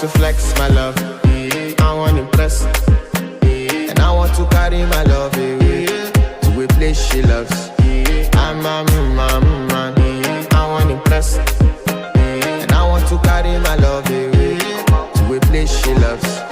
to flex my love. I want impress. And I want to carry my love away to a place she loves. I'm a man. I want impress. And I want to carry my love away to a place she loves.